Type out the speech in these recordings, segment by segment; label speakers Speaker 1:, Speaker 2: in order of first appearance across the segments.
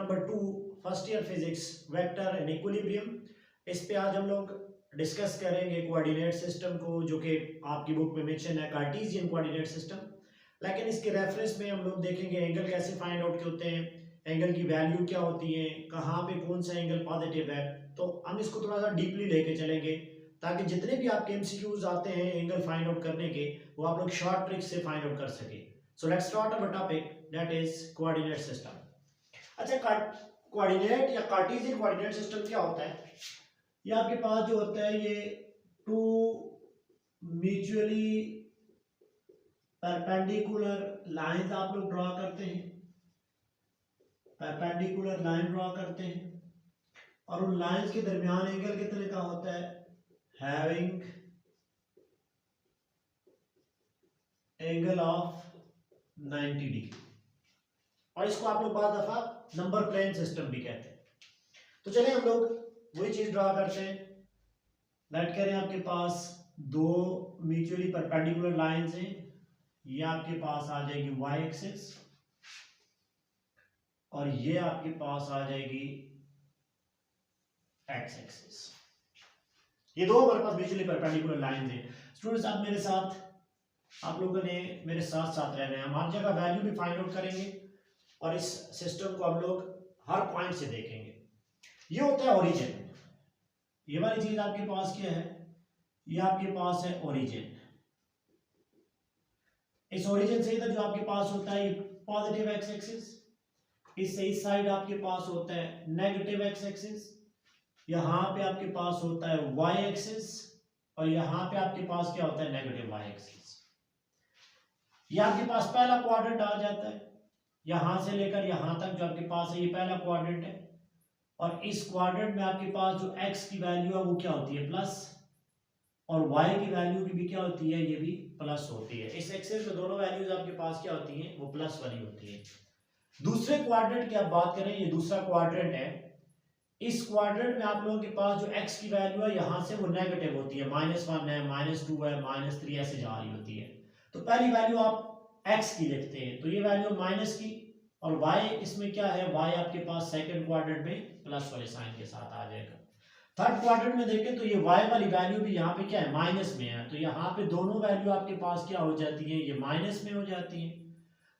Speaker 1: Number 2 first year physics vector and equilibrium. इस पे आज हम लोग डिस्कस करेंगे कोऑर्डिनेट सिस्टम को, जो कि आपकी बुक में मेंशन है कार्टेशियन कोऑर्डिनेट सिस्टम। लेकिन इसके रेफरेंस में हम लोग देखेंगे एंगल कैसे फाइंड आउट होते हैं, एंगल की वैल्यू क्या होती है, कहाँ पे कौन सा एंगल पॉजिटिव है। तो हम इसको थोड़ा सा डीपली लेके चलेंगे ताकि जितने भी आपके एमसीक्यूज आते हैं एंगल फाइंड आउट करने के, वो आप लोग शॉर्ट ट्रिक से फाइंड आउट कर सके। So let's start our topic that is coordinate system. अच्छा, कोऑर्डिनेट या कार्टेशियन कोऑर्डिनेट सिस्टम क्या होता है? ये आपके पास जो होता है ये टू म्यूचुअली परपेंडिकुलर लाइंस आप लोग ड्रॉ करते हैं, परपेंडिकुलर लाइन ड्रॉ करते हैं और उन लाइंस के दरमियान एंगल कितने का होता है? Having angle of 90 degree. और इसको आप लोग बहुत दफा नंबर प्लेन सिस्टम भी कहते हैं। तो चलिए हम लोग वही चीज ड्रॉ करते हैं। बैठ करें, आपके पास दो म्यूचुअली परपेंडिकुलर लाइंस हैं। ये आपके पास आ जाएगी वाई एक्सिस और ये आपके पास आ जाएगी एक्स एक्सिस। ये दो हमारे पास म्यूचुअली परपेंडिकुलर लाइंस हैं। स्टूडेंट्स, आप मेरे साथ, आप लोगों ने मेरे साथ साथ रहना है। हम हर जगह वैल्यू भी फाइंड आउट करेंगे और इस सिस्टम को हम लोग हर पॉइंट से देखेंगे। ये होता है ओरिजिन। ये वाली चीज आपके पास क्या है? ये आपके पास है ओरिजिन। इस ओरिजिन से इधर जो आपके पास होता है पॉजिटिव एक्स एक्सिस, इससे इस साइड आपके पास होता है नेगेटिव एक्स एक्सिस, यहां पे आपके पास होता है वाई एक्सिस और यहां पे आपके पास क्या होता है? Negative Y axis. ये आपके पास पहला क्वाड्रेंट आ जाता है। यहां से लेकर यहां तक जो आपके पास है ये पहला क्वाड्रेंट है और इस क्वाड्रेंट में आपके पास जो x की वैल्यू है वो क्या होती है? प्लस, और y की वैल्यू भी क्या होती है? ये भी प्लस होती है। इस एक्सिस में दोनों वैल्यूज आपके पास क्या होती हैं? वो प्लस वाली होती है। दूसरे क्वाड्रेंट की आप बात करें, ये दूसरा क्वाड्रेंट है। इस क्वाड्रेंट में आप लोगों के पास जो x की वैल्यू है यहां से वो नेगेटिव होती है, -1 है, -2 है, -3 ऐसे जा रही होती है। तो पहली वैल्यू आप x की लिखते हैं, तो ये वैल्यू माइनस की, और y इसमें क्या है? y आपके पास सेकंड क्वाड्रेंट में प्लस वाले साइन के साथ आ जाएगा। थर्ड क्वाड्रेंट में देखें तो ये y वाली वैल्यू भी यहाँ पे क्या है? माइनस में है, तो यहाँ पे दोनों वैल्यू आपके पास क्या हो जाती है? ये माइनस में हो जाती है।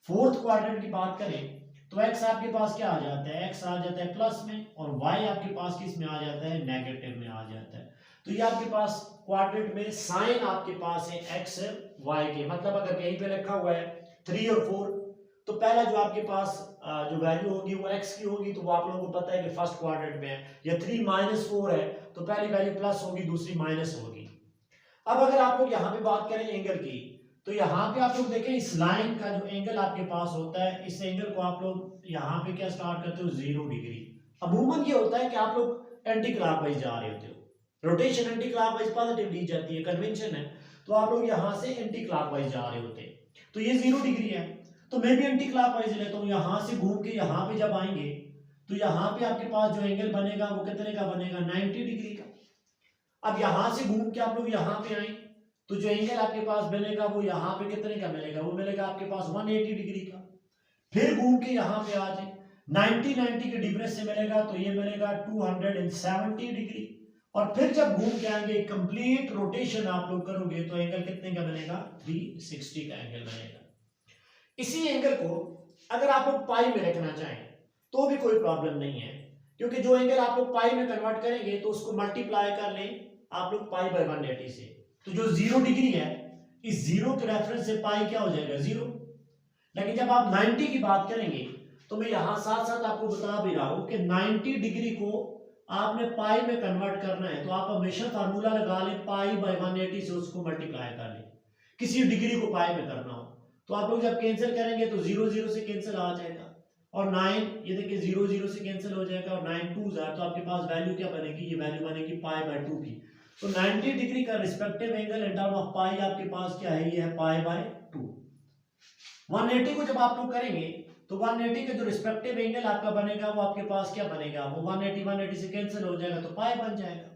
Speaker 1: फोर्थ क्वाड्रेंट की बात करें तो x आपके पास क्या आ जाता है? x आ जाता है प्लस में और y आपके पास किस में आ जाता है? नेगेटिव में आ जाता है। तो ये आपके पास क्वाड्रेंट में साइन आपके पास है x y के, मतलब अगर कहीं पे लिखा हुआ है 3 और 4 तो पहला जो आपके पास जो वैल्यू होगी वो x की होगी, तो वो आप लोगों को पता है कि फर्स्ट क्वाड्रेंट में है। या 3 -4 है तो पहली वैल्यू प्लस होगी, दूसरी माइनस होगी। अब अगर आप लोग यहाँ पे बात करें एंगल की, तो यहाँ पे आप लोग देखें इस लाइन का जो एंगल आपके पास होता है, इस एंगल को आप लोग यहाँ पे क्या स्टार्ट करते हो? 0 डिग्री। अमूमन ये होता है कि आप लोग एंटी क्लॉकवाइज जा रहे होते हो, रोटेशन एंटी क्लॉकवाइज पॉजिटिव ली जाती है, कन्वेंशन है, तो आप लोग यहाँ से एंटी क्लॉकवाइज जा रहे होते हैं। तो ये 0 डिग्री है, तो मैं भी एंटी क्लॉकवाइज लेता हूँ। यहाँ से घूम के यहाँ पे जब आएंगे तो यहाँ पे आपके पास जो एंगल बनेगा वो कितने का बनेगा? 90 डिग्री का। अब यहां से घूम के आप लोग यहाँ पे आए तो जो एंगल आपके पास बनेगा वो यहाँ पे कितने का मिलेगा? वो मिलेगा आपके पास 180 डिग्री का। फिर घूम के यहाँ पे आ जाए, 90 के डिफरेंस से मिलेगा, तो ये मिलेगा 270 डिग्री। और फिर जब घूम के आएंगे कंप्लीट रोटेशन आप लोग करोगे तो एंगल कितने का बनेगा? 360 का एंगल बनेगा। इसी एंगल को अगर आप लोग पाई में रखना चाहें तो भी कोई प्रॉब्लम नहीं है, क्योंकि जो एंगल आप लोग पाई में कन्वर्ट करेंगे तो उसको मल्टीप्लाई कर लें आप लोग पाई बाय 180 से, तो जो 0 डिग्री है इस 0 के रेफरेंस से पाई क्या हो जाएगा? 0। लेकिन जब आप 90 की बात करेंगे तो मैं यहां साथ साथ आपको बता भी रहा हूं कि 90 डिग्री को आपने पाई में कन्वर्ट करना है, तो आप हमेशा फार्मूला लगा लें पाई बाय 180 से, उसको मल्टीप्लाई कर लें। किसी डिग्री को पाई में करना हो तो आप लोग जब कैंसिल करेंगे तो 0 0 से कैंसिल आ जाएगा और 9, ये देखिए 0 0 से कैंसिल हो जाएगा और 9 2 तो आपके पास वैल्यू क्या बनेगी? ये वैल्यू बनेगी पाई बाय 2 की। तो 90 डिग्री का respective angle in term of pi आपके पास क्या है? ये है पाई बाय 2। 180 को जब आप लोग करेंगे तो 180 का जो रिस्पेक्टिव एंगल आपका बनेगा वो आपके पास क्या बनेगा? वो 180 से कैंसिल हो जाएगा तो पाई बन जाएगा।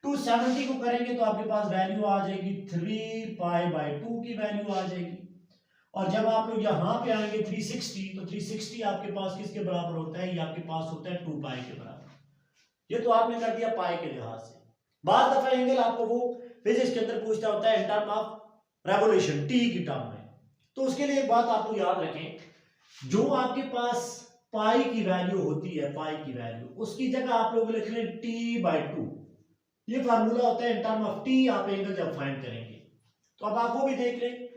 Speaker 1: 270 को करेंगे तो आपके पास वैल्यू आ जाएगी 3 पाई बाय 2 की वैल्यू आ जाएगी। और जब आप लोग यहाँ पे आएंगे 360, तो 360 आपके पास किसके बराबर होता है? ये आपके पास होता है 2 पाई के बराबर। ये तो आपने कर दिया पाई के लिहाज से। बाद दफा एंगल आपको वो फिजिक्स के अंदर पूछता होता है इन टर्म ऑफ रेवोल्यूशन, टी की टर्म में। तो उसके लिए एक बात आप लोग याद रखें, जो आपके पास पाई की वैल्यू होती है, पाई की वैल्यू, उसकी जगह आप लोग लिख लें t/2। ये फार्मूला होता है इन टर्म ऑफ टी, आप एंगल जब फाइंड करेंगे। तो अब आप वो भी देख लें,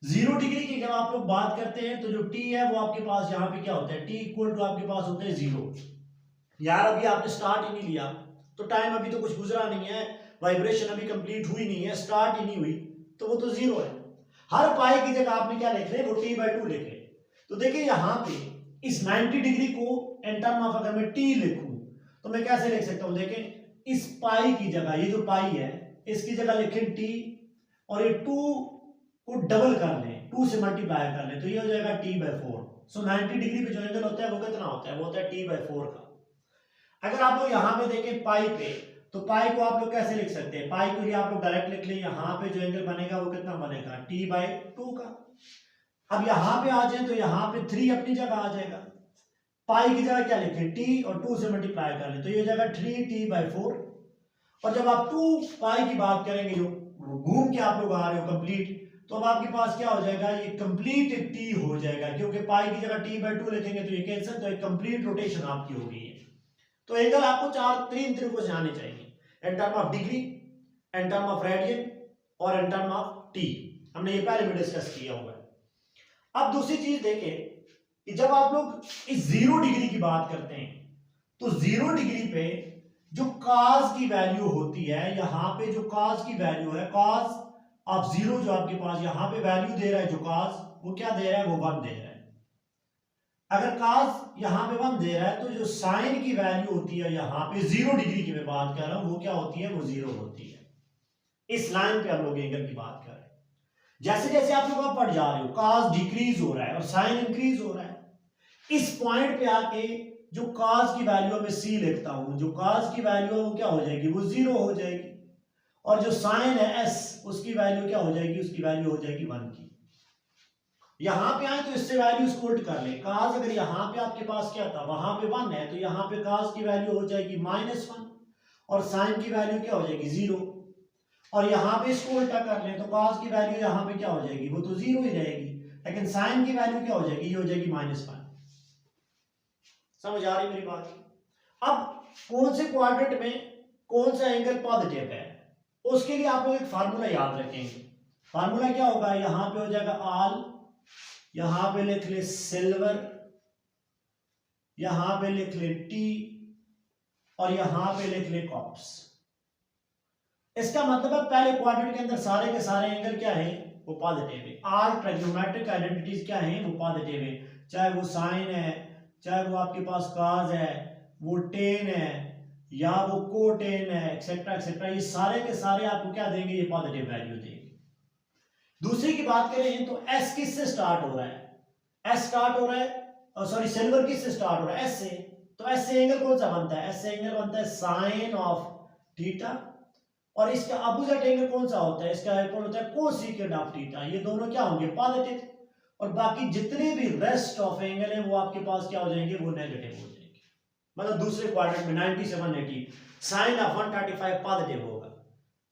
Speaker 1: 0 डिग्री की जब आप लोग बात करते हैं तो जो t है वो आपके पास यहाँ पे क्या होता है? t इक्वल टू आपके पास होता है 0। यार अभी आपने स्टार्ट ही नहीं लिया, तो टाइम अभी तो कुछ गुजरा नहीं है, वाइब्रेशन अभी कंप्लीट हुई नहीं है, स्टार्ट ही नहीं हुई, तो वो तो 0 है। हर पाई की जगह आपने क्या लिख रहे? वो t/2 लिख रहे। तो देखिए यहाँ पे इस 90 डिग्री को इन टर्म ऑफ अगर मैं t लिखूं तो मैं कैसे लिख सकता हूं? देखें इस पाई की जगह, ये जो पाई है इसकी जगह लिखें t, और ये 2 को डबल कर लें, 2 से मल्टीप्लाई कर लें, तो ये हो जाएगा t/4। सो 90 डिग्री पे जो एंगल होता है वो कितना होता है? वो होता है t/4 का। अगर आप लोग यहाँ पे देखें पाई पे, तो पाई को आप लोग कैसे लिख सकते हैं? पाई को ही आप लोग डायरेक्ट लिख लें, यहाँ पे जो एंगल बनेगा वो कितना बनेगा? t/2 का। अब यहाँ पे आ जाए तो यहाँ पे 3 अपनी जगह आ जाएगा, पाई की जगह क्या लिखें? t, और 2 से मल्टीप्लाई कर लें, तो ये हो जाएगा 3t/4। और जब आप 2 पाई की बात करेंगे, जो घूम के आप लोग आ रहे हो कंप्लीट, तो अब आपके पास क्या हो जाएगा? ये कंप्लीट t हो जाएगा, क्योंकि पाई की जगह t/2 लिखेंगे तो ये कैंसिल, तो एक कंप्लीट रोटेशन आपकी हो गई है। तो एंगल आपको 3 तरीकों से आने चाहिए, इन term of degree, in term of radian, और इन टर्म ऑफ t। हमने ये पहले भी डिस्कस किया हुआ है। अब दूसरी चीज देखें कि जब आप लोग इस 0 डिग्री की बात करते हैं, तो 0 डिग्री पे जो cos की वैल्यू होती है, यहां पे जो cos की वैल्यू है, cos ऑफ 0 जो आपके पास यहां पे वैल्यू दे रहा है, जो cos वो क्या दे रहा है? वो 1 दे रहा है। अगर cos यहां पे 1 दे रहा है, तो जो sin की वैल्यू होती है यहां पे 0 डिग्री की मैं बात कर रहा हूं, वो क्या होती है? वो 0 होती है। इस लाइन पे हम लोग एंगल की बात कर रहे हैं। जैसे जैसे आप लोग बढ़ जा रहे हो, cos डिक्रीज हो रहा है और sin इंक्रीज हो रहा है। इस पॉइंट पे आके जो cos की वैल्यू मैं c लिखता हूं, जो cos की वैल्यू वो क्या हो जाएगी? वो 0 हो जाएगी। और जो sin है s, उसकी वैल्यू क्या हो जाएगी? उसकी वैल्यू हो जाएगी 1 की। यहां पे आए तो इससे वैल्यू उल्ट कर ले, cos अगर यहां पे आपके पास क्या था? वहां पे 1 है, तो यहां पे cos की वैल्यू हो जाएगी -1, और sin की वैल्यू क्या हो जाएगी? 0। और यहां पे इसको उल्टा कर लें तो cos की वैल्यू यहां पे क्या हो जाएगी? वो तो 0 ही रहेगी, लेकिन sin की वैल्यू क्या हो जाएगी? ये हो जाएगी -1। समझ आ रही मेरी बात? अब कौन से क्वाड्रेंट में कौन सा एंगल पॉजिटिव है, उसके लिए आप लोग एक फार्मूला याद रखेंगे। फार्मूला क्या होगा? यहां पे हो जाएगा ऑल, यहां पे लिख ले सिल्वर, यहां पे लिख ले टी, और यहां पे लिख ले कॉप्स। इसका मतलब है पहले क्वाड्रेंट के अंदर सारे के सारे एंगल क्या है? वो पॉजिटिव है। ऑल ट्रिग्नोमेट्रिक आइडेंटिटीज क्या हैं? वो पॉजिटिव है, चाहे वो साइन है, चाहे वो आपके पास cos है, वो टेन है, या वो कोटेन है, एक्सेट्रा एक्सेट्रा, ये सारे के सारे आपको क्या देंगे? ये पॉजिटिव वैल्यू देंगे। दूसरी की बात करें तो s किससे स्टार्ट हो रहा है? s स्टार्ट हो रहा है, सॉरी सिल्वर किससे स्टार्ट हो रहा है? s से। तो s से एंगल कौन सा बनता है? s से एंगल बनता है साइन ऑफ थीटा, और इसका अपोजिट एंगल कौन सा होता है? इसका एंगल होता है कोसेकेंट ऑफ थीटा। ये दोनों क्या होंगे? पॉजिटिव। और बाकी जितने भी रेस्ट ऑफ एंगल है वो आपके पास क्या हो जाएंगे? वो नेगेटिव हो जाएंगे। मतलब दूसरे क्वाड्रेंट में 90 से 180 साइन ऑफ 135 पॉजिटिव होगा,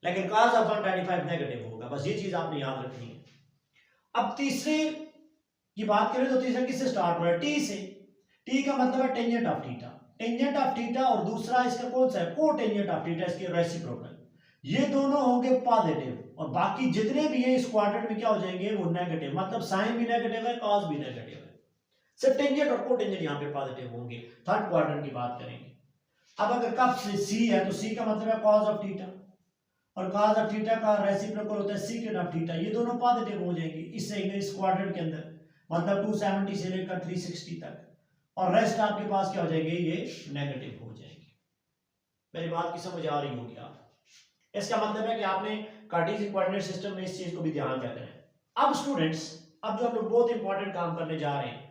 Speaker 1: लेकिन cos ऑफ 135 नेगेटिव होगा। बस ये चीज आपने याद रखनी है। अब तीसरे की बात करें तो तीसरा किससे स्टार्ट हो रहा है? टी से। टी का मतलब है tangent of theta, tangent of theta, और दूसरा इसका कौन सा है? कोटेंजेंट ऑफ थीटा, इसके रेसिप्रोकल। ये दोनों होंगे पॉजिटिव, और बाकी जितने भी है इस क्वाड्रेंट में क्या हो जाएंगे? वो नेगेटिव। मतलब साइन भी नेगेटिव है, cos भी नेगेटिव है, सिर्फ टेंजेंट और कोटेंजेंट यहां पे पॉजिटिव होंगे। थर्ड क्वाड्रेंट की बात करेंगे। अब अगर कब से सी है तो सी का मतलब है cos ऑफ थीटा, और cos ऑफ थीटा का रेसिप्रोकल होता है सेकंड ऑफ थीटा। ये दोनों पॉजिटिव हो जाएंगे इससे इस क्वाड्रेंट के अंदर, मतलब 270 से लेकर 360 तक, और रेस्ट आपके पास क्या हो जाएंगे? ये नेगेटिव हो जाएंगे। मेरी बात की समझ आ रही होगी आप? इसका मतलब है कि आपने कार्टेशियन कोऑर्डिनेट सिस्टम में इस चीज को भी ध्यान रखना है। अब स्टूडेंट्स, अब जो हम लोग बहुत इंपॉर्टेंट काम करने जा रहे हैं,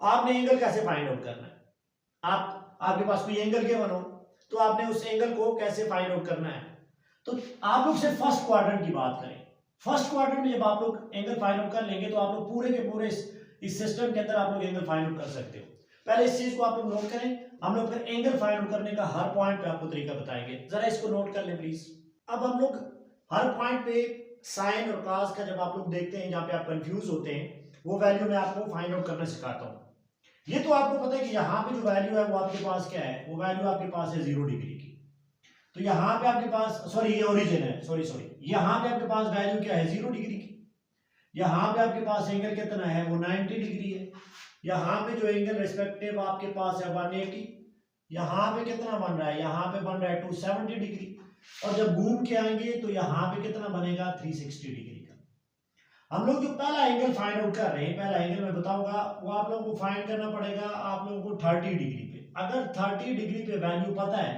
Speaker 1: आपने एंगल कैसे फाइंड आउट करना है। आपके पास कोई एंगल गिवन हो तो आपने उस एंगल को कैसे फाइंड आउट करना है। तो आप लोग सिर्फ फर्स्ट क्वाड्रेंट की बात करें, फर्स्ट क्वाड्रेंट में जब आप लोग एंगल फाइंड आउट कर लेंगे तो आप लोग पूरे के पूरे इस सिस्टम के अंदर आप लोग एंगल फाइंड आउट कर सकते हो। पहले इस चीज को आप लोग नोट करें, हम लोग फिर एंगल फाइंड आउट करने का हर पॉइंट पे आपको तरीका बताएंगे, जरा इसको नोट कर लें प्लीज। अब हम लोग हर पॉइंट पे साइन और कॉस का जब आप लोग देखते हैं जहां पे आप कंफ्यूज होते हैं, वो वैल्यू मैं आपको फाइंड आउट करना सिखाता हूं। ये तो आपको पता है कि यहाँ पे जो वैल्यू है वो आपके पास क्या है, वो वैल्यू आपके पास है 0 डिग्री की। तो यहाँ पे आपके पास, सॉरी ये ओरिजिन है, सॉरी यहाँ पे आपके पास वैल्यू क्या है 0 डिग्री की। यहाँ पे आपके पास एंगल कितना है, वो 90 डिग्री है। यहाँ पे जो एंगल रिस्पेक्टिव आपके पास है 180। यहाँ पे कितना बन रहा है, यहाँ पे बन रहा है 270 डिग्री। और जब घूम के आएंगे तो यहाँ पे कितना बनेगा 360 डिग्री का। हम लोग जो पहला एंगल फाइंड आउट कर रहे हैं, पहला एंगल मैं बताऊंगा, वो आप लोगों को फाइंड करना पड़ेगा आप लोगों को 30 डिग्री पे। अगर 30 डिग्री पे वैल्यू पता है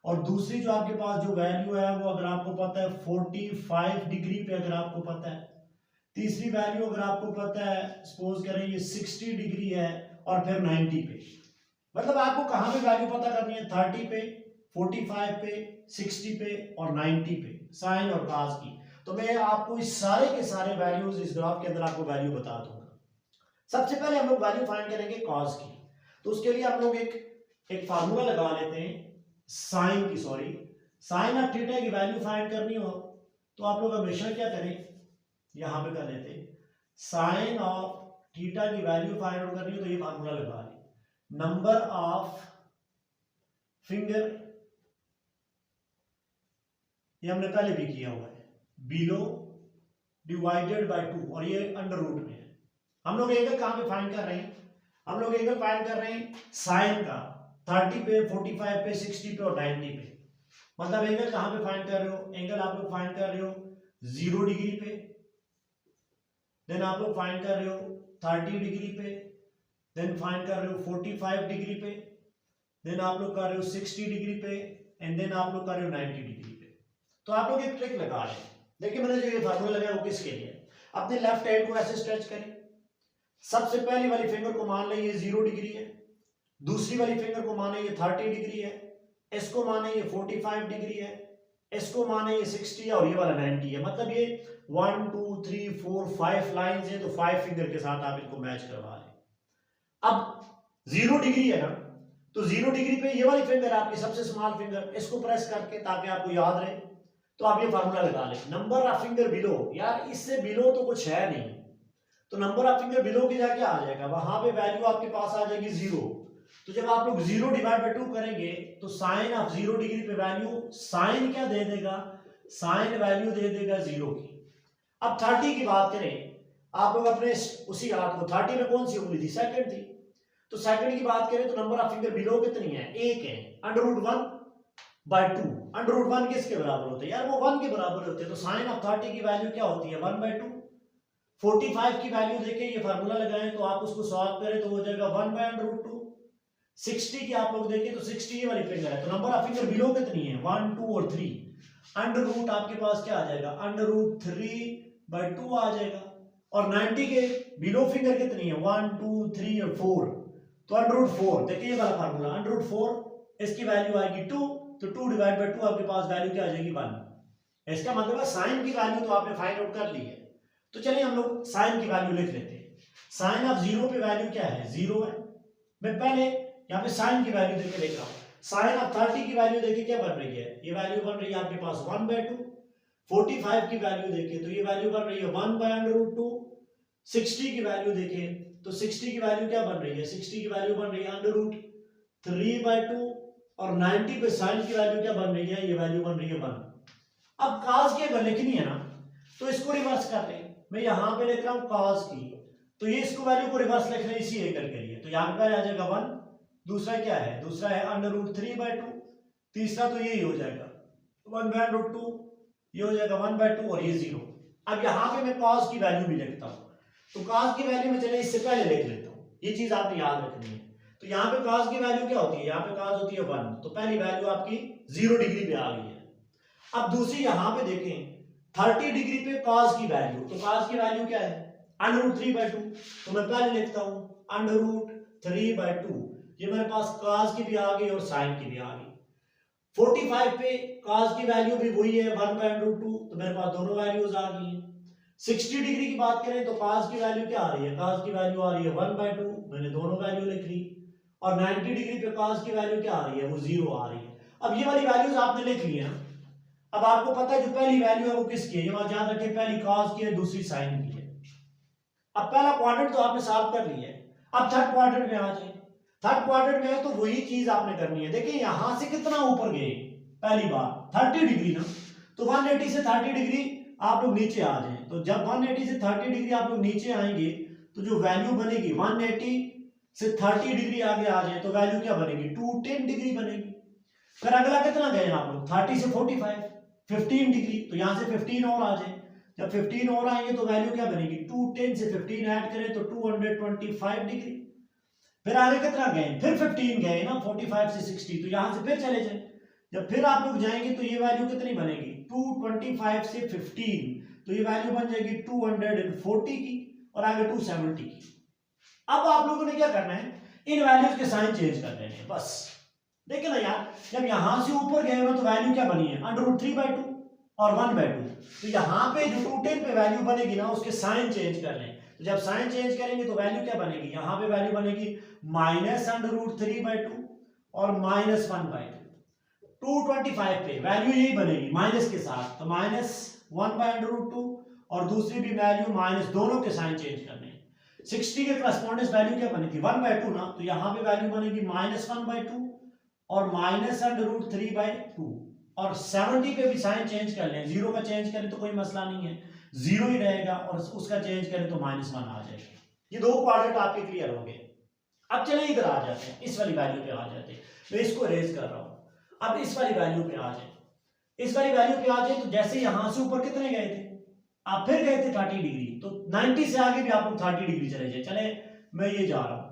Speaker 1: और दूसरी जो आपके पास जो वैल्यू है वो अगर आपको पता है 45 डिग्री पे अगर आपको पता है, तीसरी वैल्यू अगर आपको पता है सपोज करें ये 60 डिग्री है और फिर 90 पे, मतलब आपको कहां पे वैल्यू पता करनी है, 30 पे, 45 पे, 60 पे और 90 पे साइन और कॉस की। तो मैं आपको इस सारे के सारे वैल्यूज इस ग्राफ के अंदर आपको वैल्यू बता दूंगा। सबसे पहले हम लोग वैल्यू फाइंड करेंगे कॉस की। तो उसके लिए हम लोग एक फार्मूला लगा लेते हैं साइन की, सॉरी साइन ऑफ थीटा की वैल्यू फाइंड करनी हो तो आप लोग हमेशा क्या करें, यहां पे कर लेते हैं साइन ऑफ थीटा की वैल्यू फाइंड आउट करनी हो तो ये फार्मूला लगा लें, नंबर ऑफ फिंगर, ये हमने पहले भी किया हुआ है, बिलो डिवाइडेड बाय 2 और ये अंडर रूट में है। हम लोग एंगल कहां पे फाइंड कर रहे हैं, हम लोग एंगल फाइंड कर रहे हैं साइन का 30 पे, 45 पे, 60 पे और 90 पे। मतलब एंगल कहां पे फाइंड कर रहे हो, एंगल आप लोग फाइंड कर रहे हो 0 डिग्री पे, देन आप लोग फाइंड कर रहे हो 30 डिग्री पे, देन फाइंड कर रहे हो 45 डिग्री पे, देन आप लोग कर रहे हो 60 डिग्री पे एंड देन आप लोग कर रहे हो 90 डिग्री पे। तो आप लोग एक ट्रिक लगा रहे हैं, देखिए मैंने जो ये फार्मूला लगाया वो किसके लिए, अपने लेफ्ट हैंड को ऐसे स्ट्रेच करें, सबसे पहली वाली फिंगर को मान लें ये 0 डिग्री है, दूसरी वाली फिंगर को माने ये 30 डिग्री है, इसको माने ये 45 डिग्री है, इसको माने ये 60 है और ये वाला 90 है। मतलब ये 1 2 3 4 5 लाइंस है, तो 5 फिंगर के साथ आप इनको मैच करवा लें। अब 0 डिग्री है ना, तो 0 डिग्री पे ये वाली फिंगर आपकी सबसे स्मॉल फिंगर, इसको प्रेस करके ताकि आपको याद रहे तो आप ये फार्मूला लगा लें, नंबर ऑफ फिंगर बिलो। यार इससे बिलो तो कुछ है नहीं, तो नंबर ऑफ फिंगर बिलो की जाके आ जाएगा, वहां पे वैल्यू आपके पास आ जाएगी 0। तो जब आप लोग 0 डिवाइड बाय 2 करेंगे तो साइन ऑफ 0 डिग्री पे वैल्यू, साइन क्या दे देगा, साइन वैल्यू दे देगा 0 की। अब 30 की बात करें, आप लोग अपने उसी हाथ को, 30 में कौन सी उंगली थी, सेकंड थी, तो सेकंड की बात करें तो नंबर ऑफ फिंगर बिलो कितनी है, 1 है, √1 बाय 2। √1 किसके बराबर होते हैं यार, वो 1 के बराबर होते हैं। तो साइन ऑफ 30 की वैल्यू क्या होती है, 1/2। 45 की वैल्यू देके ये फार्मूला लगाएं तो आप उसको सॉल्व करें तो हो जाएगा 1/√2। 60 की आप लोग देखें तो 60 ये वाली फिंगर है, तो नंबर ऑफ फिंगर बिलो कितनी है, 1 2 और 3। अंडर रूट आपके पास क्या आ जाएगा, √3/2 आ जाएगा। और 90 के बिलो फिंगर कितनी है, 1 2 3 और 4, तो √4। देखिए ये वाला फार्मूला √4, इसकी वैल्यू आएगी 2, तो 2 डिवाइड बाय 2 आपके पास वैल्यू क्या आ जाएगी, 1। इसका मतलब है साइन की वैल्यू तो आपने फाइंड आउट कर ली है। तो चलिए हम लोग साइन की वैल्यू लिख लेते हैं। साइन ऑफ 0 पे वैल्यू क्या है, 0 है। मैं पहले यहाँ पे साइन की वैल्यू देके लिख रहा हूँ, साइन ऑफ 30 की वैल्यू देखिए क्या बन रही है, ये वैल्यू बन रही है आपके पास 1/2। 45 की वैल्यू देखें तो ये वैल्यू बन रही है 1/√2। 60 की वैल्यू देखें तो 60 की वैल्यू क्या बन रही है, 60 की वैल्यू बन रही है √3/2। और 90 पे साइन की वैल्यू क्या बन रही है, ये वैल्यू बन रही है 1। अब cos की अगर लिखनी है ना तो इसको रिवर्स कर लें, मैं यहां पे लिख रहा हूं cos की, तो ये इसको वैल्यू को रिवर्स लिख रहे हैं इसी एंगल के लिए, तो यहां पे आ जाएगा 1, दूसरा क्या है, दूसरा है √3/2, तीसरा तो यही हो जाएगा 1/√2, ये हो जाएगा 1/2 और ये 0। अब यहां पे मैं cos की वैल्यू भी लिखता हूं, तो cos की वैल्यू में चले इससे पहले लिख लेता हूं, ये चीज आपने याद रखनी है। तो यहाँ पे cos की वैल्यू क्या होती है, यहाँ पे cos होती है 1, तो पहली वैल्यू आपकी 0 डिग्री पे आ गई है। अब दूसरी यहाँ पे देखें 30 डिग्री पे cos की वैल्यू, तो cos की वैल्यू क्या है, √3/2, तो मैं पहले लिखता हूं √3/2, ये मेरे पास cos की भी आ गई और sin की भी आ गई। 45 पे cos की वैल्यू भी वही है 1/√2, तो मेरे पास दोनों वैल्यूज आ गई हैं। 60 डिग्री की बात करें तो cos की वैल्यू क्या आ रही है, cos की वैल्यू आ रही है 1/2, मैंने दोनों वैल्यू लिख ली। और 90 डिग्री पे cos की वैल्यू क्या आ रही है, वो 0 आ रही है। अब ये वाली वैल्यूज आपने लिख ली है। अब आपको पता है जो पहली वैल्यू है वो किसकी है, ये बात याद रखें, पहली cos की है, दूसरी sin की है। अब पहला क्वाड्रेंट तो आपने सॉल्व कर लिया है, अब थर्ड क्वाड्रेंट में आ जाए। थर्ड क्वाड्रेंट में है तो वही चीज आपने करनी है। देखिए यहां से कितना ऊपर गए, पहली बार 30 डिग्री ना, तो 180 से 30 डिग्री आप लोग नीचे आ जाएं। तो जब 180 से 30 डिग्री आप लोग नीचे आएंगे तो जो वैल्यू बनेगी 180 से 30 डिग्री आगे आ जाए तो वैल्यू क्या बनेगी, 210 डिग्री बनेगी। फिर अगला कितना गए आप लोग, 30 से 45 15 डिग्री, तो यहां से 15 और आ जाए। जब 15 और आएंगे तो वैल्यू क्या बनेगी, 210 से 15 ऐड करें तो 225 डिग्री। फिर आगे कितना गए, फिर 15 गए ना, 45 से 60, तो यहां से फिर चले जाए। जब फिर आप लोग जाएंगे तो ये वैल्यू कितनी बनेगी, 225 से 15, तो ये वैल्यू बन जाएगी 240 की और आगे 270 की। अब आप लोगों ने क्या करना है, इन वैल्यूज के साइन चेंज कर देने हैं बस। देखिए ना यार, जब यहां से ऊपर गए हो ना तो वैल्यू क्या बनी है, √3/2 और 1/2, तो यहाँ पे जो 210 पे वैल्यू बनेगी ना उसके साइन चेंज कर लें। तो जब साइन चेंज करेंगे तो वैल्यू क्या बनेगी, यहाँ पे वैल्यू बनेगी -√3/2 और -1/2। 225 पे वैल्यू यही बनेगी माइनस के साथ, तो -1/√2 और दूसरी भी वैल्यू माइनस, दोनों के साइन चेंज करने। 60 के करस्पॉन्डेंस वैल्यू क्या बनेगी 1/2 ना, तो यहाँ पे वैल्यू बनेगी -1/2 और -√3/2। और 70 पे भी साइन चेंज कर लें, 0 का चेंज करें तो कोई मसला नहीं है, 0 ही रहेगा, और उसका चेंज करें तो -1 आ जाएगा। ये दो क्वाड्रेंट आपके क्लियर हो गए। अब चलें इधर आ जाते हैं, इस वाली वैल्यू पे आ जाते हैं। मैं इसको रेज कर रहा हूं, अब इस वाली वैल्यू पे आ जाए। इस वाली वैल्यू पे आ जाए तो जैसे यहां से ऊपर कितने गए थे, आप फिर गए थे 30 डिग्री, तो 90 से आगे भी आप लोग 30 डिग्री चले जाए। चले मैं ये जा रहा हूं,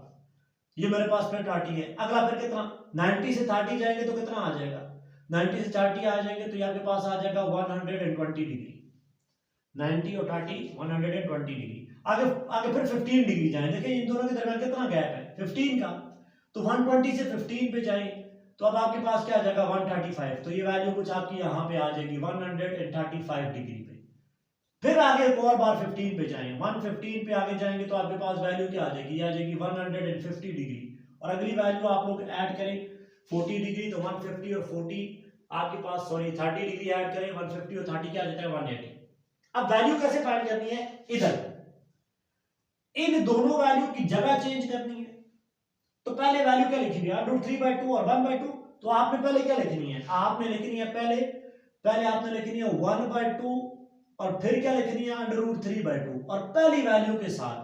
Speaker 1: ये मेरे पास फिर 30 है, अगला फिर कितना, 90 से 30 जाएंगे तो कितना आ जाएगा, 90 से 30 आ जाएंगे तो ये आपके पास आ जाएगा 120 डिग्री। 90 और 30 120 डिग्री। आगे आगे फिर 15 डिग्री जाए, देखिए इन दोनों के दरमियान कितना गैप है 15 का, तो 120 से 15 पे जाए तो अब आपके पास क्या आ जाएगा 135, तो ये वैल्यू कुछ आपकी यहाँ पे आ जाएगी 135 डिग्री पे। फिर आगे एक और बार 15 पे जाएं, 115 पे आगे जाएंगे तो आपके पास वैल्यू क्या आ जाएगी, ये आ जाएगी 150 डिग्री। और अगली वैल्यू आप लोग ऐड करें 40 डिग्री, तो 150 और 40 आपके पास, सॉरी 30 डिग्री ऐड करें, 150 और 30 क्या आ जाता है 180। अब वैल्यू कैसे फाइंड करनी है, इधर इन दोनों वैल्यू की जगह चेंज करनी है। तो पहले वैल्यू क्या लिखी है, √3/2 और 1/2, तो आपने पहले क्या लिखनी है, आपने लिखनी है पहले आपने लिखनी है 1/2 और फिर क्या लिखनी है √3/2, और पहली वैल्यू के साथ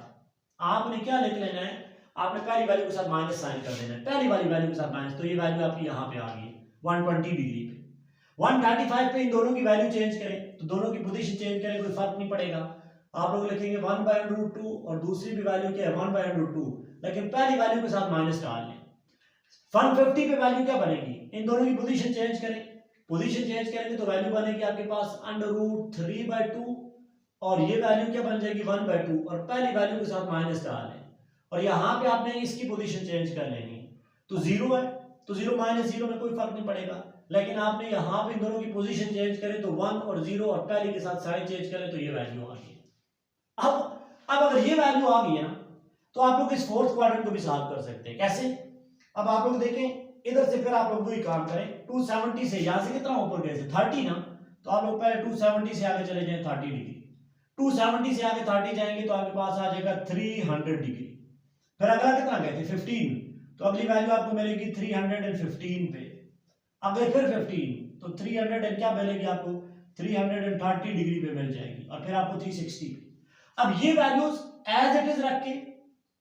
Speaker 1: आपने क्या लिख लेना है, आपने पहली वैल्यू के साथ माइनस साइन कर देना है, पहली वाली वैल्यू के साथ माइनस, तो ये वैल्यू आपकी यहां पे आ गई 120 डिग्री पे। 135 पे इन दोनों की वैल्यू चेंज करें, तो दोनों की पोजीशन चेंज करें कोई फर्क नहीं पड़ेगा, आप लोग लिखेंगे 1/√2 और दूसरी भी वैल्यू क्या है 1/√2, लेकिन पहली वैल्यू के साथ माइनस डाल लें। 150 पे वैल्यू क्या बनेगी, इन दोनों की पोजीशन चेंज करें, पोजीशन चेंज करेंगे तो वैल्यू बनेगी आपके पास √3/2 और ये वैल्यू क्या बन जाएगी 1/2 और पहली वैल्यू के साथ माइनस डाल लें, और यहां पे आपने इसकी पोजीशन चेंज कर लेनी है, तो 0 है तो 0 - 0 में कोई फर्क नहीं पड़ेगा, लेकिन आपने यहां पे इन दोनों की पोजीशन चेंज करें तो 1 और 0 और पहले के साथ साइन चेंज करें तो ये वैल्यू आ गई। अब अगर ये वैल्यू आ गई है ना तो आप लोग इस फोर्थ क्वाड्रेंट को भी सॉल्व कर सकते हैं। कैसे, अब आप लोग देखें इधर से फिर आप लोग वही काम करें, 270 से यहां से कितना ऊपर गए थे 30 ना, तो आप लोग पहले 270 से आगे चले जाएं 30 डिग्री, 270 से आगे 30 जाएंगे तो आपके पास आ जाएगा 300 डिग्री। फिर अगला कितना गए थे 15, तो अगली वैल्यू आपको मिलेगी 315 पे, अगले फिर 15 तो 300 एंड क्या मिलेगी आपको 330 डिग्री पे मिल जाएगी, और फिर आपको 360 पे। अब ये वैल्यूज एज इट इज रख के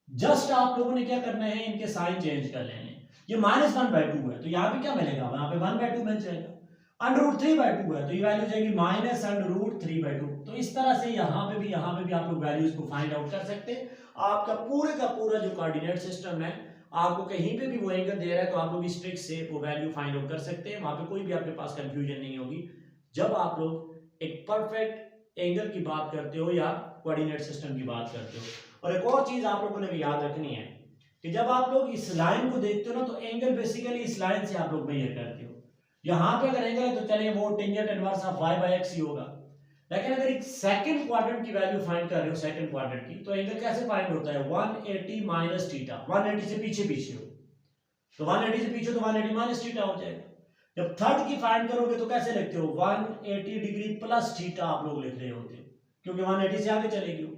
Speaker 1: जस्ट आप लोगों ने क्या करना है, इनके साइन चेंज कर लेने। ये -1/2 है तो यहाँ पे क्या मिलेगा, वहां पे 1/2 मिल जाएगा, √3/2 है तो ये वैल्यू जाएगी -√3/2। तो इस तरह से यहाँ पे भी आप लोग वैल्यूज को फाइंड आउट कर सकते हैं। आपका पूरे का पूरा जो कोऑर्डिनेट सिस्टम है, आपको कहीं पे भी वो एंगल दे रहा है तो आप लोग इस ट्रिक से वो वैल्यू फाइंड आउट कर सकते हैं, वहां पे कोई भी आपके पास कंफ्यूजन नहीं होगी जब आप लोग एक परफेक्ट एंगल की बात करते हो या कोऑर्डिनेट सिस्टम की बात करते हो। और एक और चीज आप लोगों ने भी याद रखनी है कि जब आप लोग इस लाइन को देखते हो ना तो एंगल बेसिकली इस लाइन से आप लोग मेजर करते हो। यहाँ पे अगर एंगल है तो चलिए वो tangent inverse of y by x ही होगा। लेकिन अगर एक सेकंड क्वाड्रेंट की वैल्यू फाइंड कर रहे हो सेकंड क्वाड्रेंट की, तो एंगल कैसे फाइंड होता है 180 माइनस थीटा। 180 से पीछे पीछे हो तो 180 से पीछे तो 180 माइनस थीटा हो जाएगा। जब थर्ड की फाइंड करोगे तो कैसे लिखते हो 180 डिग्री प्लस थीटा आप लोग लिख रहे होते क्योंकि 180 से आगे चलेगी वो।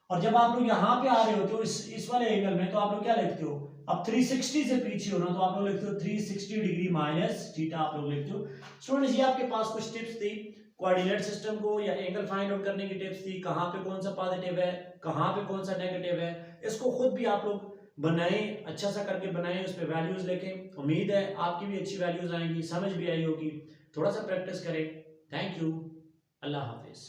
Speaker 1: और जब आप लोग यहाँ पे आ रहे होते हो इस वाले एंगल में तो आप लोग क्या लिखते हो, अब 360 से पीछे हो ना तो आप लोग लिखते हो 360 डिग्री माइनस थीटा आप लोग लिखते हो। स्टूडेंट्स ये आपके पास कुछ टिप्स थी कोऑर्डिनेट सिस्टम को या एंगल फाइंड आउट करने की टिप्स थी, कहाँ पे कौन सा पॉजिटिव है कहाँ पे कौन सा नेगेटिव है, इसको खुद भी आप लोग बनाएं, अच्छा सा करके बनाएं, उस पर वैल्यूज लिखें। उम्मीद है आपकी भी अच्छी वैल्यूज आएंगी, समझ भी आई होगी। थोड़ा सा प्रैक्टिस करें। Thank you, Allah Hafiz.